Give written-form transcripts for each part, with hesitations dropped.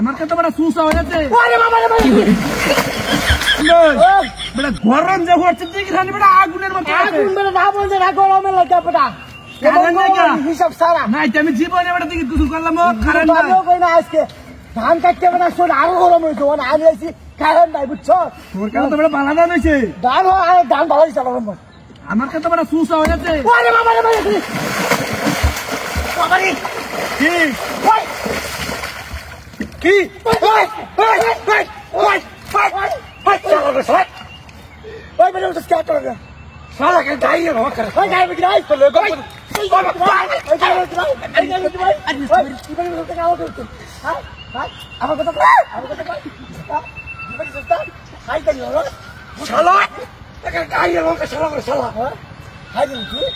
আমার কাছে বড় সুসা হয়ে যাচ্ছে আরে বাবা রে বড় গরম যে হচ্ছে দেখি খালি বড় আগুনের মতো আগুন বলে না বলতে না গরমে লাগে পড়া হিসাব সারা নাই আমি জীবনে বড় দেখি কিছু করলাম কারণ না কই না আজকে ধান কাটতে বড় শোন আরো গরম হইছে ওনা আমি আইছি কারণ নাই বুঝছো তোর কাছে তো বড় ভালো ধান হইছে ধান হয় ধান ভালো হইছে আমার কাছে বড় সুসা হয়ে যাচ্ছে আরে বাবা রে বাবা রে কি ওই কি ওই বেটা উঠে স্টার্ট করে সালা কে গাইয়ে রক করে ওই গাই বিক্রি আই চলে গো ওই গাই বিক্রি আমার কথা হাই তাই হলো শালা কে গাইয়ে রক করে শালা করে শালা হাই দিন তুই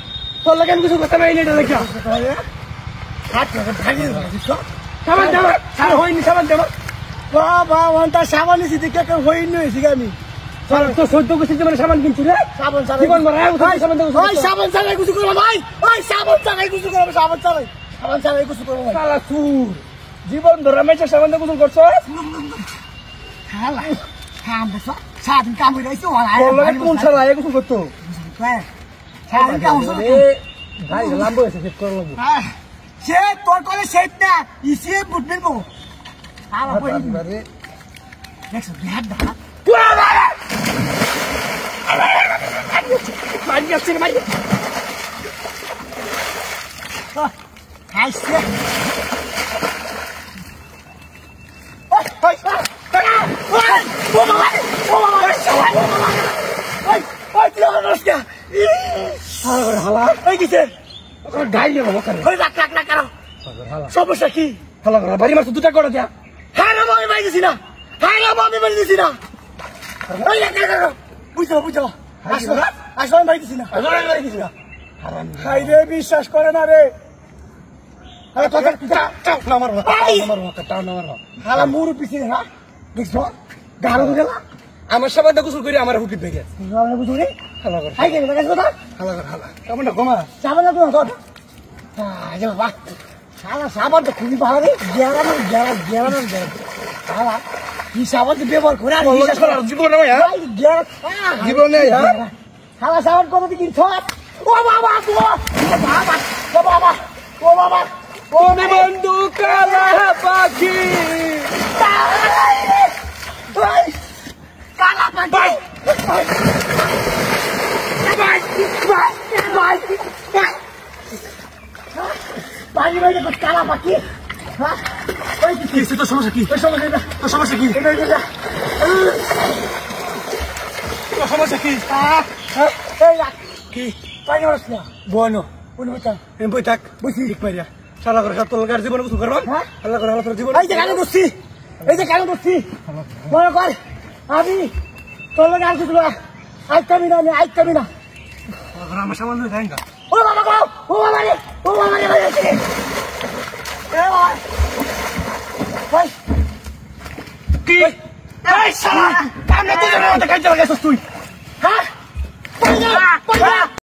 তোর লাগে কিছু কথা নাই এটা লেখা হাত করে ভাগি দিছো সাবান দাও আর হইনি সাবান দাও বাবা ওনটা সাবান নিছি দেখে কেউ হইনি হইছি আমি শালা তো 14 কোটি মানে সাবান কিনছি রে সাবান সারা জীবন ভর আয় সাবান দাও ওই সাবান সারা কিছু করব ভাই ওই সাবান সারা কিছু করব সাবান সারা কিছু করব শালা সুর জীবন ধর রমেশ সাবান দাও কিছু করছ হালা কাম বসা সাদিন কাম হই রাইছো ওলা তোর লাগে কোন শালা এ কিছু করতো সাদিন কাম রে ভাই লাম্বো এসে চেক করব সে তোর কলে সেট না ইসে বুটবিল বো হালা কই রে দেখছ বিহার দা মারি যাচ্ছে রে মারি হাইছে সমস্যা কি বাড়ি মাছ দুটা করে দেয়া হ্যাঁ না আমি বাড়ি দিছি না হ্যাঁ না আমি বাড়ি দিছি না বুঝছো বুঝছো আসলে আমি বাড়ি দিছি না হাই রে বিশ্বাস করে না রে হালা মুরু পিছিয়ে না দেখছো গাড়ো গেলা আমার সাবান গোসল করে আমার হুকি ভেঙে বুঝো রে হালা করে হাই কেন দেখছো না হালা করে হালা কেমন না ঘুমা সাবান না তোমার কথা বাহ সারা সাবান তো খুবই ভালো রে গেরানো সারা কি সাবান তো ব্যবহার করে আর বিশ্বাস করা জীবনে জীবনে সারা সাবান কত কিনছ ও বাবা ও বাবা ও বাবা ও বন্ধু কালা পাখি কালা পাখি পানি বাইরে কালা পাখি কি তোর সমস্যা কি তোর সমস্যা কি তোর সমস্যা কি কি পানি মারছ না বনো বই থাক বুঝি ঠিক পাইয়া শালা করে তোর গার জীবনে কিছু করবা শালা করে তোর জীবন এই যে কেন বসছি মনে কর আমি তোর লোক আর কিছু আজ কামি না আমার সামান্য দেন না ও বাবা গো ও বাবা রে কি এই শালা কামনে তুই কাজ চালা গেছস তুই হ্যাঁ